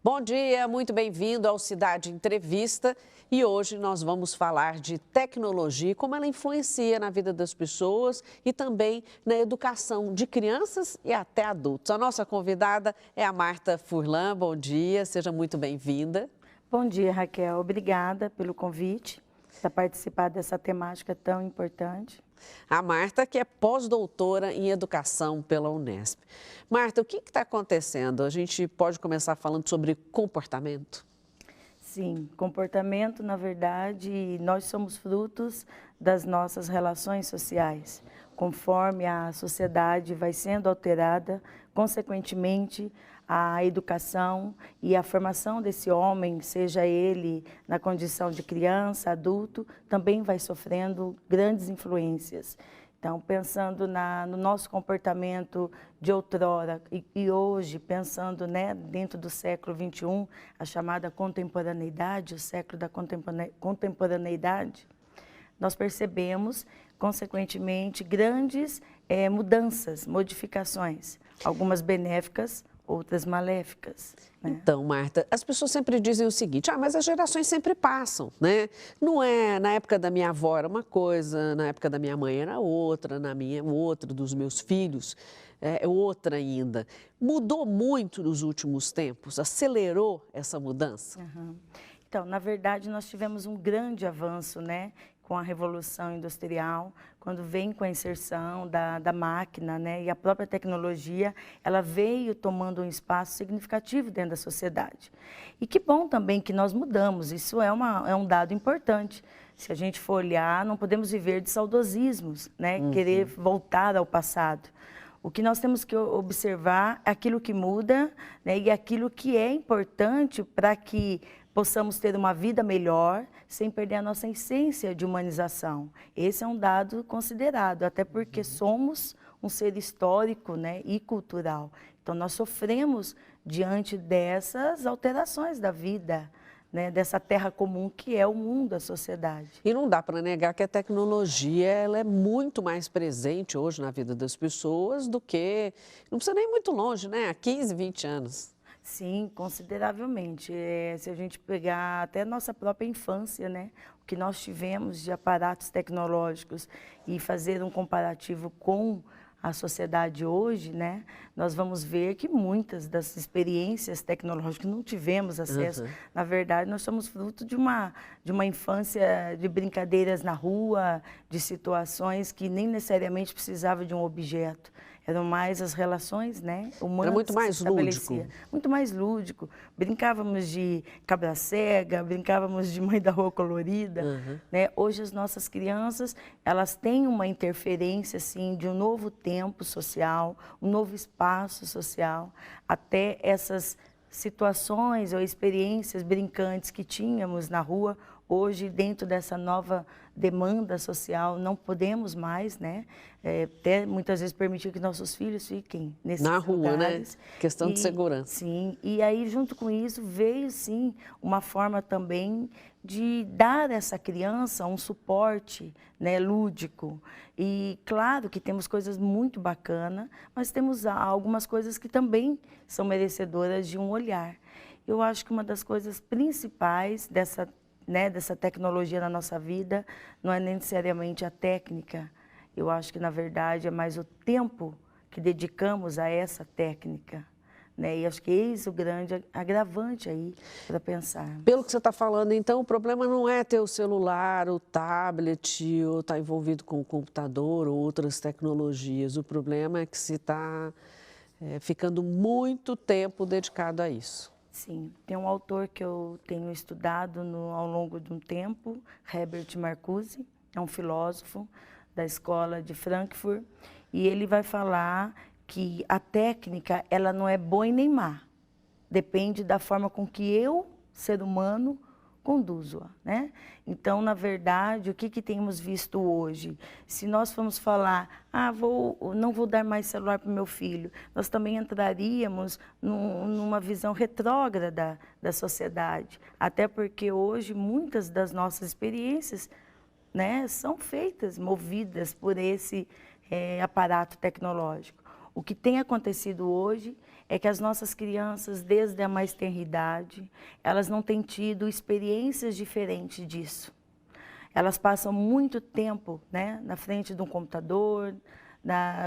Bom dia, muito bem-vindo ao Cidade Entrevista. E hoje nós vamos falar de tecnologia e como ela influencia na vida das pessoas e também na educação de crianças e até adultos. A nossa convidada é a Marta Furlan. Bom dia, seja muito bem-vinda. Bom dia, Raquel. Obrigada pelo convite para participar dessa temática tão importante. A Marta, que é pós-doutora em educação pela Unesp. Marta, o que está acontecendo? A gente pode começar falando sobre comportamento? Sim, comportamento, na verdade, nós somos frutos das nossas relações sociais. Conforme a sociedade vai sendo alterada, consequentemente, a educação e a formação desse homem, seja ele na condição de criança, adulto, também vai sofrendo grandes influências. Então, pensando no nosso comportamento de outrora e hoje, pensando dentro do século XXI, a chamada contemporaneidade, o século da contemporaneidade, nós percebemos, consequentemente, grandes mudanças, modificações, algumas benéficas, outras maléficas. Né? Então, Marta, as pessoas sempre dizem o seguinte, mas as gerações sempre passam, né? Não é, na época da minha avó era uma coisa, na época da minha mãe era outra, na minha outra, dos meus filhos é outra ainda. Mudou muito nos últimos tempos? Acelerou essa mudança? Uhum. Então, na verdade, nós tivemos um grande avanço, né? Com a Revolução Industrial, quando vem com a inserção da máquina, né, e a própria tecnologia, ela veio tomando um espaço significativo dentro da sociedade. E que bom também que nós mudamos, isso é um dado importante. Se a gente for olhar, não podemos viver de saudosismos, né, querer voltar ao passado. O que nós temos que observar é aquilo que muda, né, e aquilo que é importante para que possamos ter uma vida melhor, sem perder a nossa essência de humanização. Esse é um dado considerado, até porque somos um ser histórico, né, e cultural. Então, nós sofremos diante dessas alterações da vida, né, dessa terra comum que é o mundo, a sociedade. E não dá para negar que a tecnologia ela é muito mais presente hoje na vida das pessoas do que, não precisa nem ir muito longe, né, há 15, 20 anos. Sim, consideravelmente. Se a gente pegar até nossa própria infância, né? O que nós tivemos de aparatos tecnológicos e fazer um comparativo com a sociedade hoje, né? Nós vamos ver que muitas das experiências tecnológicas não tivemos acesso. Na verdade, nós somos fruto de uma infância de brincadeiras na rua, de situações que nem necessariamente precisava de um objeto. Eram mais as relações, né, humanas. Era muito mais lúdico. Muito mais lúdico. Brincávamos de cabra cega, brincávamos de mãe da rua colorida. Né? Hoje as nossas crianças, elas têm uma interferência, assim, de um novo tempo social, um novo espaço social, até essas situações ou experiências brincantes que tínhamos na rua, hoje, dentro dessa nova demanda social, não podemos mais, né? Até muitas vezes permitir que nossos filhos fiquem nesses na rua, lugares. Né? Questão de segurança. Sim, e aí junto com isso veio sim uma forma também de dar a essa criança um suporte, né, lúdico. E claro que temos coisas muito bacanas, mas temos algumas coisas que também são merecedoras de um olhar. Eu acho que uma das coisas principais dessa tecnologia na nossa vida não é necessariamente a técnica. Eu acho que, na verdade, é mais o tempo que dedicamos a essa técnica. Né? E acho que eis o grande agravante aí para pensar. Pelo que você está falando, então, o problema não é ter o celular, o tablet, ou estar envolvido com o computador ou outras tecnologias. O problema é que se está ficando muito tempo dedicado a isso. Sim, tem um autor que eu tenho estudado ao longo de um tempo, Herbert Marcuse, é um filósofo da escola de Frankfurt, e ele vai falar que a técnica, ela não é boa e nem má, depende da forma com que eu, ser humano, conduzo-a, né? Então, na verdade, o que temos visto hoje? Se nós formos falar, não vou dar mais celular para o meu filho, nós também entraríamos numa visão retrógrada da sociedade. Até porque hoje muitas das nossas experiências, né, são feitas, movidas por esse aparato tecnológico. O que tem acontecido hoje é que as nossas crianças, desde a mais tenra idade, elas não têm tido experiências diferentes disso. Elas passam muito tempo, né, na frente de um computador,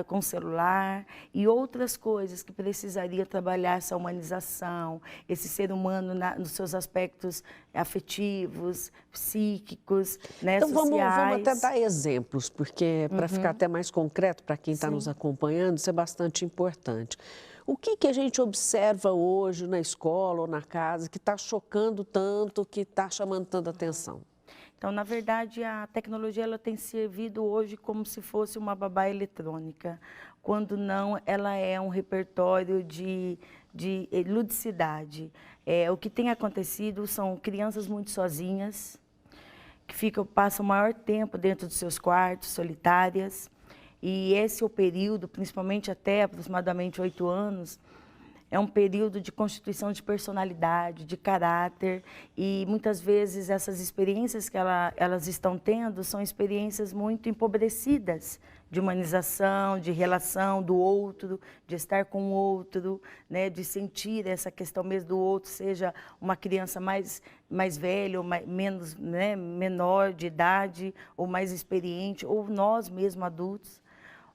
com o celular e outras coisas que precisaria trabalhar essa humanização, esse ser humano nos seus aspectos afetivos, psíquicos, né, então, sociais. Vamos até dar exemplos, porque para ficar até mais concreto para quem está nos acompanhando, isso é bastante importante. O que a gente observa hoje na escola ou na casa que está chocando tanto, que está chamando tanta atenção? Então, na verdade, a tecnologia ela tem servido hoje como se fosse uma babá eletrônica, quando não, ela é um repertório de ludicidade. O que tem acontecido são crianças muito sozinhas, que passam o maior tempo dentro dos seus quartos, solitárias, e esse é o período, principalmente até aproximadamente 8 anos, é um período de constituição de personalidade, de caráter, e muitas vezes essas experiências que elas estão tendo são experiências muito empobrecidas, de humanização, de relação do outro, de estar com o outro, né, de sentir essa questão mesmo do outro, seja uma criança mais velha ou menos, né, menor de idade, ou mais experiente, ou nós mesmos adultos.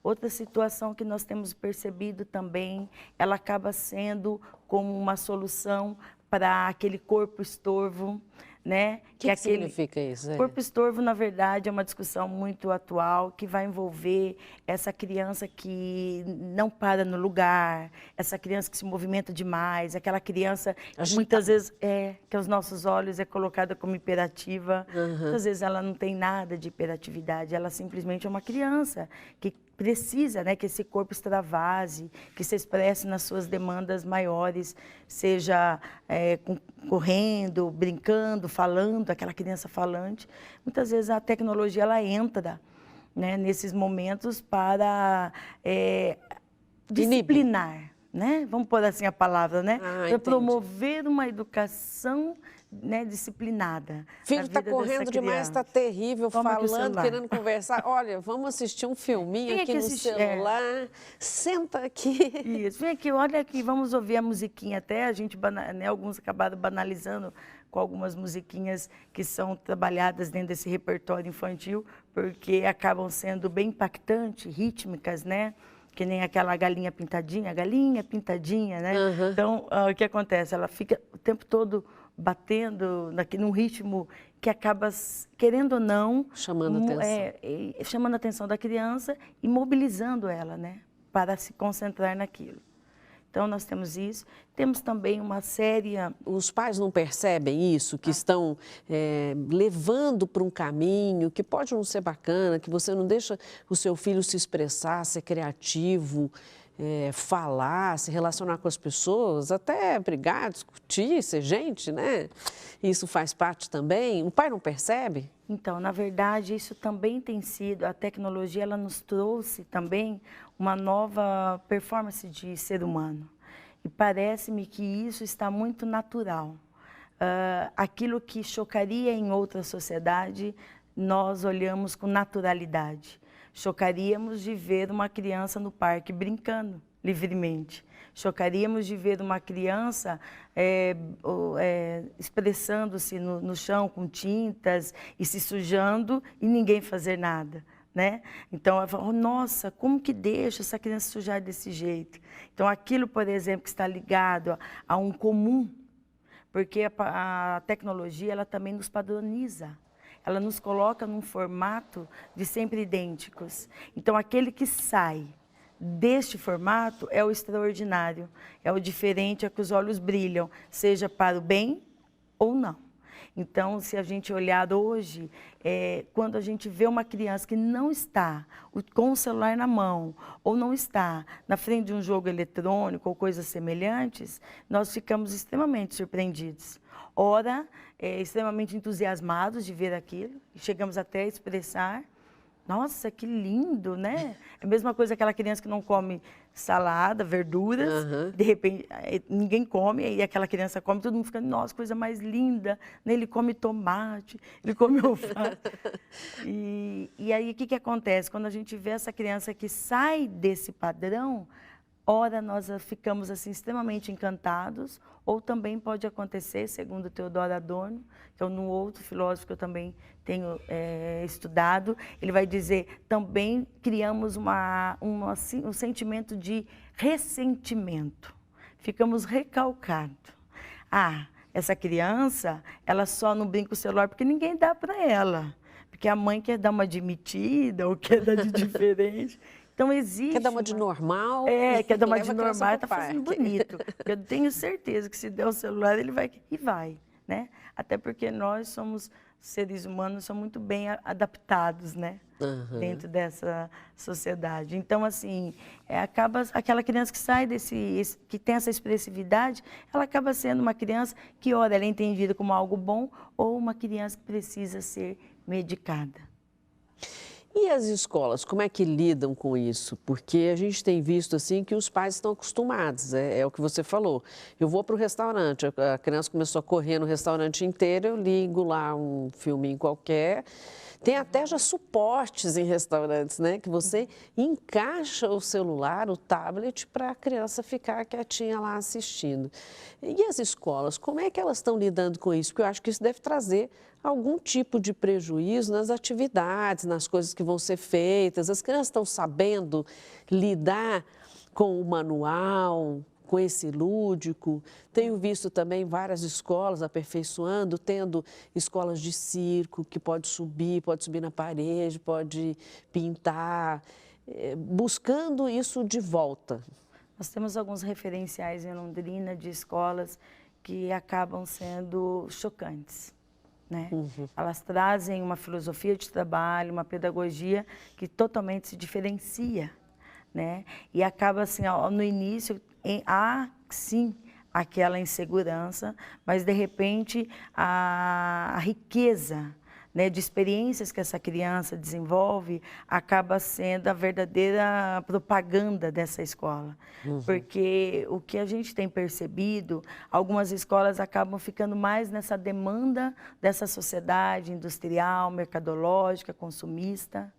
Outra situação que nós temos percebido também, ela acaba sendo como uma solução para aquele corpo estorvo, né? O que significa isso? Corpo estorvo, na verdade, é uma discussão muito atual que vai envolver essa criança que não para no lugar, essa criança que se movimenta demais, aquela criança que muitas vezes que aos nossos olhos é colocada como hiperativa. Muitas vezes ela não tem nada de hiperatividade, ela simplesmente é uma criança que precisa, né, que esse corpo extravase, que se expresse nas suas demandas maiores, seja correndo, brincando, falando, aquela criança falante. Muitas vezes a tecnologia ela entra, né, nesses momentos para disciplinar, né? Vamos pôr assim a palavra, né? Para promover uma educação, né, disciplinada. O filho está correndo demais, está terrível, falando, querendo conversar. Olha, vamos assistir um filminho aqui no celular. Senta aqui. Isso, vem aqui, olha aqui, vamos ouvir a musiquinha até. A gente, né, alguns acabaram banalizando com algumas musiquinhas que são trabalhadas dentro desse repertório infantil, porque acabam sendo bem impactantes, rítmicas, né? Que nem aquela galinha pintadinha, né? Então, o que acontece? Ela fica o tempo todo batendo num ritmo que acaba, querendo ou não, chamando a atenção da criança e mobilizando ela, né, para se concentrar naquilo. Então, nós temos isso. Temos também uma série... Os pais não percebem isso, que estão levando para um caminho que pode não ser bacana, que você não deixa o seu filho se expressar, ser criativo, falar, se relacionar com as pessoas, até brigar, discutir, ser gente, né? Isso faz parte também. O pai não percebe? Então, na verdade, isso também tem sido, a tecnologia ela nos trouxe também uma nova performance de ser humano. E parece-me que isso está muito natural. Aquilo que chocaria em outra sociedade, nós olhamos com naturalidade. Chocaríamos de ver uma criança no parque brincando livremente. Chocaríamos de ver uma criança expressando-se no chão com tintas e se sujando e ninguém fazer nada, né? Então, eu falo, nossa, como que deixa essa criança sujar desse jeito? Então, aquilo, por exemplo, que está ligado a um comum, porque a tecnologia ela também nos padroniza. Ela nos coloca num formato de sempre idênticos. Então, aquele que sai deste formato é o extraordinário, é o diferente, é que os olhos brilham, seja para o bem ou não. Então, se a gente olhar hoje, quando a gente vê uma criança que não está com o celular na mão, ou não está na frente de um jogo eletrônico ou coisas semelhantes, nós ficamos extremamente surpreendidos. Ora, extremamente entusiasmados de ver aquilo, chegamos até a expressar, nossa, que lindo, né? É a mesma coisa aquela criança que não come salada, verduras, de repente ninguém come, e aquela criança come, todo mundo fica, nossa, coisa mais linda, né? Ele come tomate, ele come alface. E aí o que acontece? Quando a gente vê essa criança que sai desse padrão, ora nós ficamos assim extremamente encantados, ou também pode acontecer, segundo Theodor Adorno, que é um outro filósofo que eu também tenho estudado, ele vai dizer, também criamos um sentimento de ressentimento, ficamos recalcados. Ah, essa criança, ela só não brinca com o celular porque ninguém dá para ela, porque a mãe quer dar uma de metida ou quer dar de diferente. Então, existe... Quer dar uma de normal. quer dar uma de leva a criança normal e pro está fazendo parque. bonito. Eu tenho certeza que se der o celular, ele vai e vai, né? Até porque nós somos seres humanos, somos muito bem adaptados, né? Dentro dessa sociedade. Então, assim, acaba aquela criança que sai que tem essa expressividade, ela acaba sendo uma criança que, ora, ela é entendida como algo bom, ou uma criança que precisa ser medicada. E as escolas, como é que lidam com isso? Porque a gente tem visto assim que os pais estão acostumados, é o que você falou. Eu vou para o restaurante, a criança começou a correr no restaurante inteiro, eu ligo lá um filminho qualquer. Tem até já suportes em restaurantes, né? Que você encaixa o celular, o tablet, para a criança ficar quietinha lá assistindo. E as escolas, como é que elas estão lidando com isso? Porque eu acho que isso deve trazer algum tipo de prejuízo nas atividades, nas coisas que vão ser feitas. As crianças estão sabendo lidar com o manual, com esse lúdico. Tenho visto também várias escolas aperfeiçoando, tendo escolas de circo, que pode subir na parede, pode pintar, buscando isso de volta. Nós temos alguns referenciais em Londrina de escolas que acabam sendo chocantes, né? Elas trazem uma filosofia de trabalho, uma pedagogia que totalmente se diferencia, né? E acaba assim, no início, há sim aquela insegurança, mas de repente a riqueza, né, de experiências que essa criança desenvolve acaba sendo a verdadeira propaganda dessa escola. Porque o que a gente tem percebido, algumas escolas acabam ficando mais nessa demanda dessa sociedade industrial, mercadológica, consumista,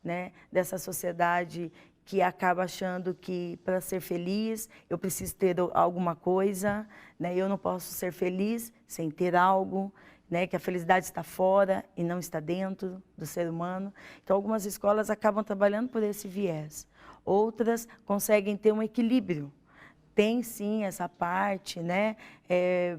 né, dessa sociedade que acaba achando que para ser feliz eu preciso ter alguma coisa, né? Eu não posso ser feliz sem ter algo, né? Que a felicidade está fora e não está dentro do ser humano. Então, algumas escolas acabam trabalhando por esse viés. Outras conseguem ter um equilíbrio. Tem sim essa parte, né,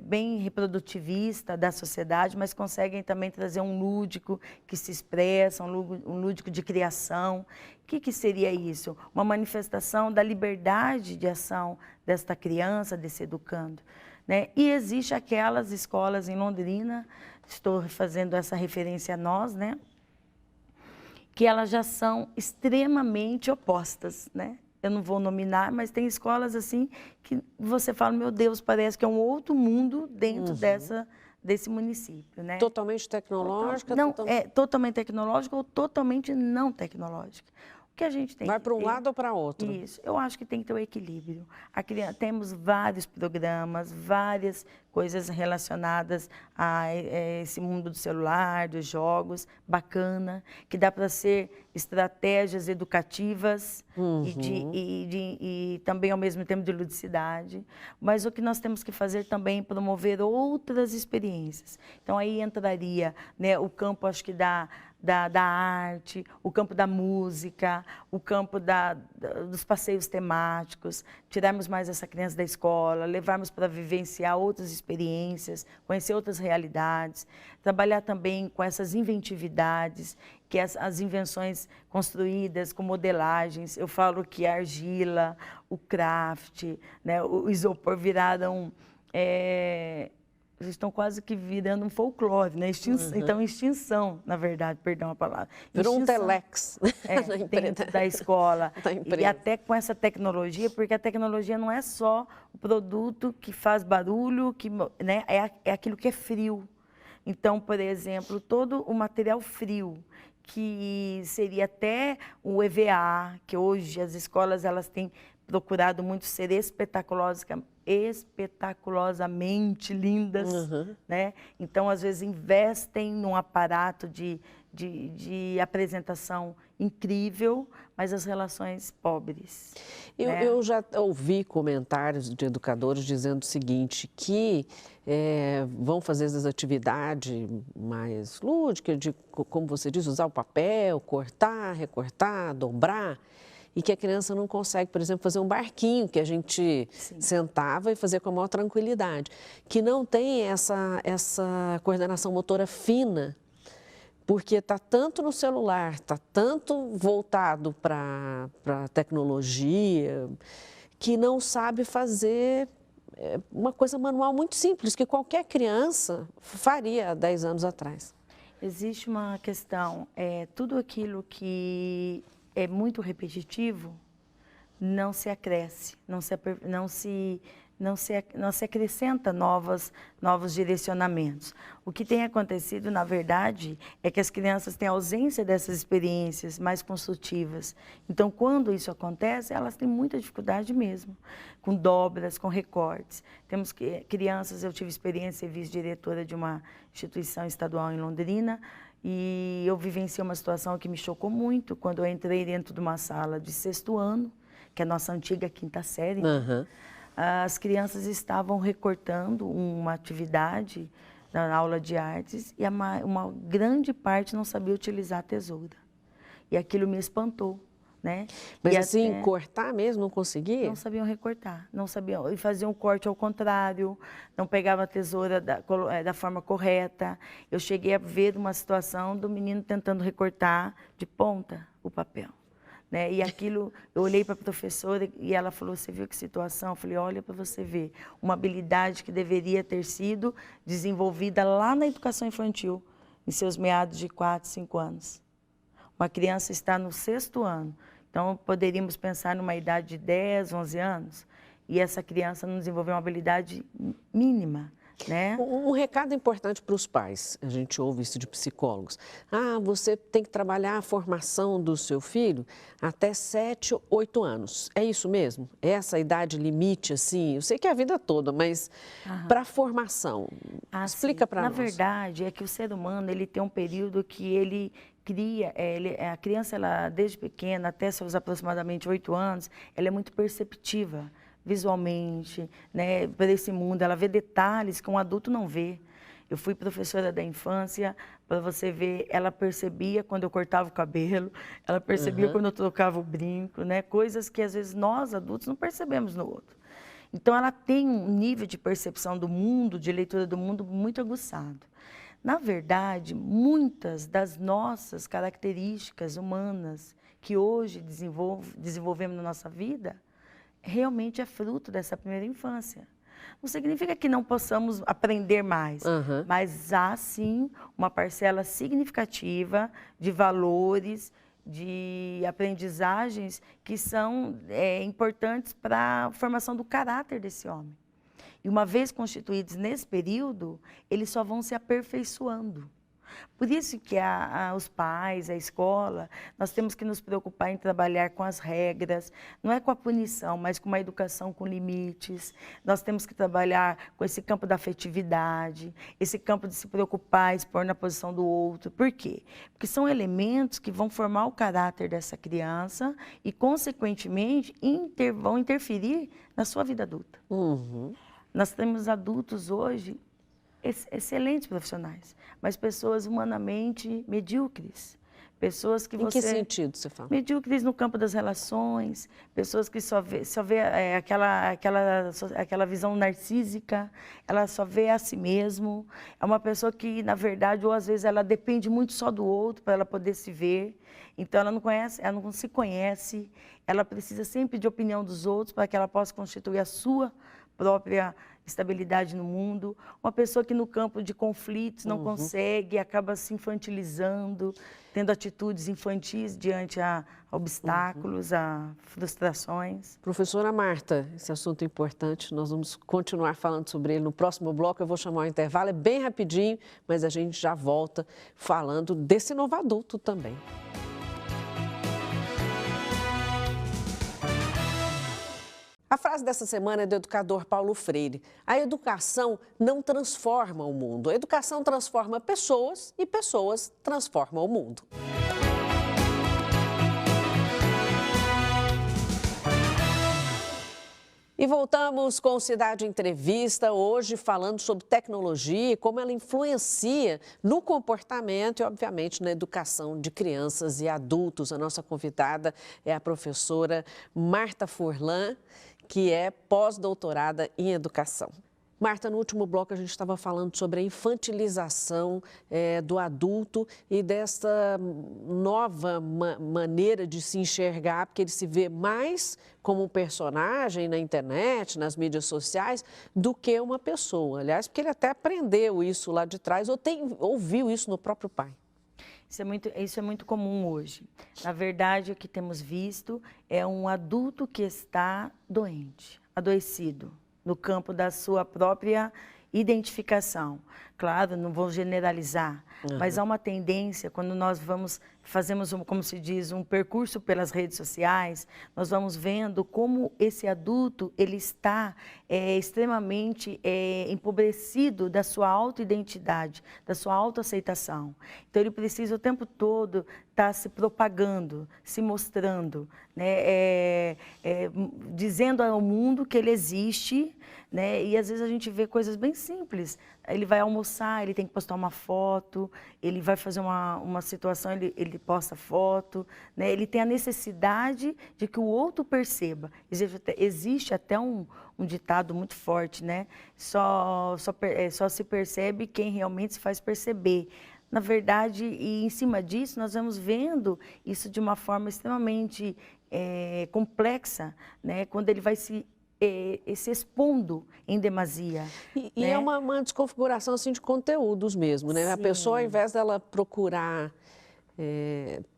bem reprodutivista da sociedade, mas conseguem também trazer um lúdico que se expressa, um lúdico de criação. O que seria isso? Uma manifestação da liberdade de ação desta criança, desse educando, né? E existe aquelas escolas em Londrina, estou fazendo essa referência a nós, né, que elas já são extremamente opostas, né? Eu não vou nominar, mas tem escolas assim que você fala, meu Deus, parece que é um outro mundo dentro desse município, né? Totalmente tecnológica? Não, é totalmente tecnológica ou totalmente não tecnológica. O que a gente tem Vai que para um ter, lado ou para outro? Isso, eu acho que tem que ter o equilíbrio. Temos vários programas, várias coisas relacionadas a esse mundo do celular, dos jogos, bacana, que dá para ser estratégias educativas e também, ao mesmo tempo, de ludicidade. Mas o que nós temos que fazer também é promover outras experiências. Então, aí entraria, né, o campo, acho que da arte, o campo da música, o campo dos passeios temáticos, tirarmos mais essa criança da escola, levarmos para vivenciar outras experiências, conhecer outras realidades, trabalhar também com essas inventividades, que as invenções construídas com modelagens. Eu falo que a argila, o craft, né, o isopor viraram... estão quase que virando um folclore, né? Então, extinção, na verdade, perdão a palavra. Virou um telex dentro da escola. E até com essa tecnologia, porque a tecnologia não é só o produto que faz barulho, né? É aquilo que é frio. Então, por exemplo, todo o material frio, que seria até o EVA, que hoje as escolas elas têm procurado muito ser espetaculosamente lindas, né? Então, às vezes, investem num aparato de de apresentação incrível, mas as relações pobres. Né? Eu já ouvi comentários de educadores dizendo o seguinte, que vão fazer as atividades mais lúdicas, de, como você diz, usar o papel, cortar, recortar, dobrar, e que a criança não consegue, por exemplo, fazer um barquinho que a gente sentava e fazia com a maior tranquilidade, que não tem essa coordenação motora fina, porque está tanto no celular, está tanto voltado para a tecnologia, que não sabe fazer uma coisa manual muito simples, que qualquer criança faria há 10 anos atrás. Existe uma questão, tudo aquilo que é muito repetitivo não se acresce, não se acrescenta novos direcionamentos. O que tem acontecido, na verdade, é que as crianças têm ausência dessas experiências mais construtivas. Então, quando isso acontece, elas têm muita dificuldade mesmo, com dobras, com recortes. Temos crianças, eu tive experiência e vice-diretora de uma instituição estadual em Londrina, e eu vivenciei uma situação que me chocou muito, quando eu entrei dentro de uma sala de 6º ano, que é a nossa antiga 5ª série. Uhum. As crianças estavam recortando uma atividade na aula de artes e uma grande parte não sabia utilizar a tesoura. E aquilo me espantou, né? Mas assim, cortar mesmo, não conseguia? Não sabiam recortar, não sabiam, e faziam um corte ao contrário, não pegavam a tesoura da forma correta. Eu cheguei a ver uma situação do menino tentando recortar de ponta o papel. Né? E aquilo, eu olhei para a professora e ela falou, você viu que situação? Eu falei, olha para você ver, uma habilidade que deveria ter sido desenvolvida lá na educação infantil, em seus meados de 4, 5 anos. Uma criança está no 6º ano, então poderíamos pensar numa idade de 10, 11 anos, e essa criança não desenvolveu uma habilidade mínima. Né? Um recado importante para os pais, a gente ouve isso de psicólogos. Você tem que trabalhar a formação do seu filho até 7, 8 anos. É isso mesmo? É essa idade limite, assim? Eu sei que é a vida toda, mas para a formação, explica para nós. Na verdade, é que o ser humano ele tem um período que ele cria, a criança, ela, desde pequena, até seus aproximadamente 8 anos, ela é muito perceptiva. Visualmente, né, para esse mundo, ela vê detalhes que um adulto não vê. Eu fui professora da infância, para você ver, ela percebia quando eu cortava o cabelo, ela percebia quando eu trocava o brinco, né, coisas que às vezes nós adultos não percebemos no outro. Então ela tem um nível de percepção do mundo, de leitura do mundo muito aguçado. Na verdade, muitas das nossas características humanas que hoje desenvolvemos na nossa vida, realmente é fruto dessa primeira infância. Não significa que não possamos aprender mais, mas há sim uma parcela significativa de valores, de aprendizagens que são importantes para a formação do caráter desse homem. E uma vez constituídos nesse período, eles só vão se aperfeiçoando. Por isso que os pais, a escola, nós temos que nos preocupar em trabalhar com as regras, não é com a punição, mas com uma educação com limites. Nós temos que trabalhar com esse campo da afetividade, esse campo de se preocupar, expor na posição do outro. Por quê? Porque são elementos que vão formar o caráter dessa criança e, consequentemente, vão interferir na sua vida adulta. Nós temos adultos hoje excelentes profissionais, mas pessoas humanamente medíocres. Pessoas que Em que sentido você fala? Medíocres no campo das relações, pessoas que só vê aquela visão narcísica, ela só vê a si mesmo. É uma pessoa que, na verdade, ou às vezes ela depende muito só do outro para ela poder se ver. Então ela não se conhece, ela precisa sempre de opinião dos outros para que ela possa constituir a sua própria estabilidade no mundo. Uma pessoa que no campo de conflitos não consegue, acaba se infantilizando, tendo atitudes infantis diante a obstáculos, a frustrações. Professora Marta, esse assunto é importante, nós vamos continuar falando sobre ele no próximo bloco. Eu vou chamar o intervalo, é bem rapidinho, mas a gente já volta falando desse novo adulto também. A frase dessa semana é do educador Paulo Freire. A educação não transforma o mundo. A educação transforma pessoas e pessoas transformam o mundo. E voltamos com o Cidade Entrevista, hoje falando sobre tecnologia e como ela influencia no comportamento e, obviamente, na educação de crianças e adultos. A nossa convidada é a professora Marta Furlan, que é pós-doutorada em educação. Marta, no último bloco a gente estava falando sobre a infantilização do adulto e dessa nova maneira de se enxergar, porque ele se vê mais como um personagem na internet, nas mídias sociais, do que uma pessoa. Aliás, porque ele até aprendeu isso lá de trás ou ouviu isso no próprio pai. Isso é muito comum hoje. Na verdade, o que temos visto é um adulto que está doente, adoecido, no campo da sua própria identificação. Claro, não vou generalizar, mas há uma tendência, quando nós fazemos, como se diz, um percurso pelas redes sociais, nós vamos vendo como esse adulto ele está extremamente empobrecido da sua autoidentidade, da sua autoaceitação. Então, ele precisa o tempo todo estar se propagando, se mostrando, né? Dizendo ao mundo que ele existe, né? E às vezes a gente vê coisas bem simples. Ele vai almoçar, ele tem que postar uma foto, ele vai fazer uma situação, ele posta foto, né? Ele tem a necessidade de que o outro perceba. Existe até um ditado muito forte, né? Só se percebe quem realmente se faz perceber. Na verdade, e em cima disso, nós vamos vendo isso de uma forma extremamente complexa, né? Quando ele vai se expondo em demasia. E né? é uma desconfiguração assim, de conteúdos mesmo, né? Sim. A pessoa, ao invés dela procurar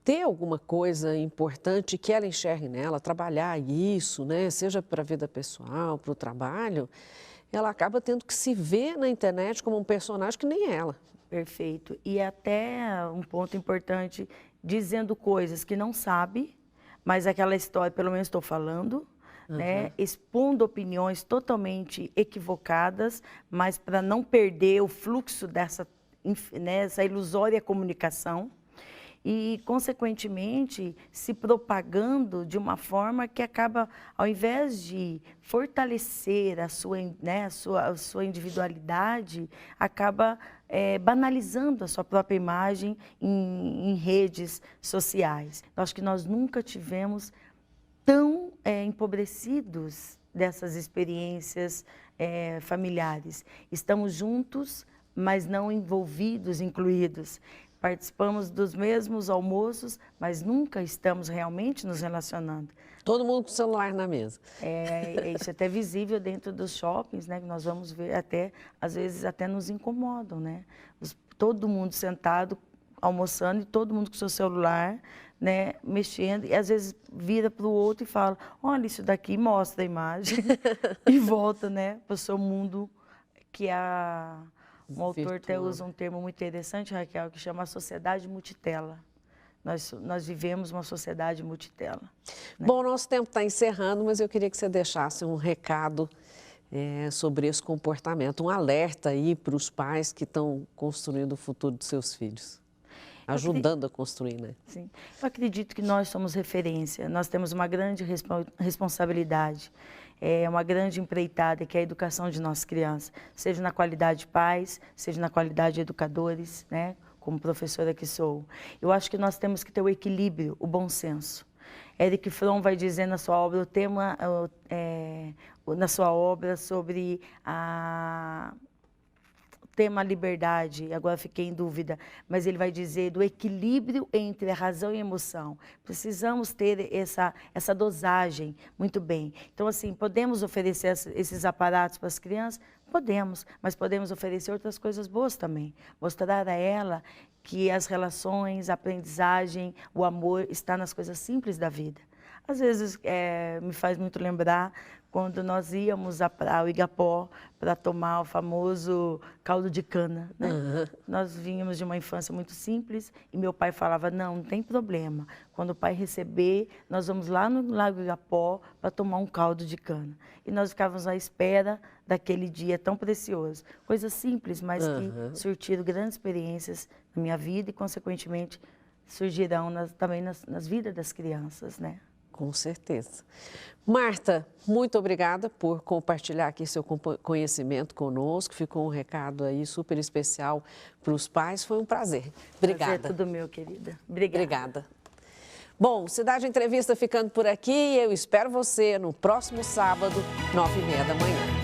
ter alguma coisa importante que ela enxergue nela, trabalhar isso, né? Seja para a vida pessoal, para o trabalho, ela acaba tendo que se ver na internet como um personagem que nem ela. Perfeito. E até um ponto importante, dizendo coisas que não sabe, mas aquela história, pelo menos estou falando, né? Expondo opiniões totalmente equivocadas, mas para não perder o fluxo dessa ilusória comunicação e, consequentemente, se propagando de uma forma que acaba, ao invés de fortalecer a sua individualidade, acaba banalizando a sua própria imagem em redes sociais. Eu acho que nós nunca tivemos tão empobrecidos dessas experiências familiares. Estamos juntos, mas não envolvidos, incluídos. Participamos dos mesmos almoços, mas nunca estamos realmente nos relacionando. Todo mundo com o celular na mesa. Isso é até visível dentro dos shoppings, né? Que nós vamos ver às vezes até nos incomodam, né? Todo mundo sentado, almoçando e todo mundo com seu celular, né, mexendo, e às vezes vira para o outro e fala, olha isso daqui, mostra a imagem, e volta, né, para o seu mundo, que um autor até usa um termo muito interessante, Raquel, que chama a sociedade multitela. Nós vivemos uma sociedade multitela. Né? Bom, nosso tempo está encerrando, mas eu queria que você deixasse um recado sobre esse comportamento, um alerta aí para os pais que estão construindo o futuro dos seus filhos. Ajudando a construir, né? Sim. Eu acredito que nós somos referência, nós temos uma grande responsabilidade, uma grande empreitada, que é a educação de nossas crianças, seja na qualidade de pais, seja na qualidade de educadores, né? Como professora que sou. Eu acho que nós temos que ter o equilíbrio, o bom senso. Eric Fromm vai dizer na sua obra, na sua obra sobre tema liberdade, agora fiquei em dúvida, mas ele vai dizer do equilíbrio entre a razão e a emoção. Precisamos ter essa dosagem muito bem. Então, assim, podemos oferecer esses aparatos para as crianças? Podemos, mas podemos oferecer outras coisas boas também. Mostrar a ela que as relações, a aprendizagem, o amor está nas coisas simples da vida. Às vezes me faz muito lembrar quando nós íamos ao Igapó para tomar o famoso caldo de cana, né? Nós vínhamos de uma infância muito simples e meu pai falava, não tem problema. Quando o pai receber, nós vamos lá no Lago Igapó para tomar um caldo de cana. E nós ficávamos à espera daquele dia tão precioso. Coisas simples, mas que surtiram grandes experiências na minha vida e, consequentemente, surgirão também nas vidas das crianças, né? Com certeza. Marta, muito obrigada por compartilhar aqui seu conhecimento conosco. Ficou um recado aí super especial para os pais. Foi um prazer. Obrigada. Prazer tudo meu, querida. Obrigada. Bom, Cidade Entrevista ficando por aqui. Eu espero você no próximo sábado, 9h30 da manhã.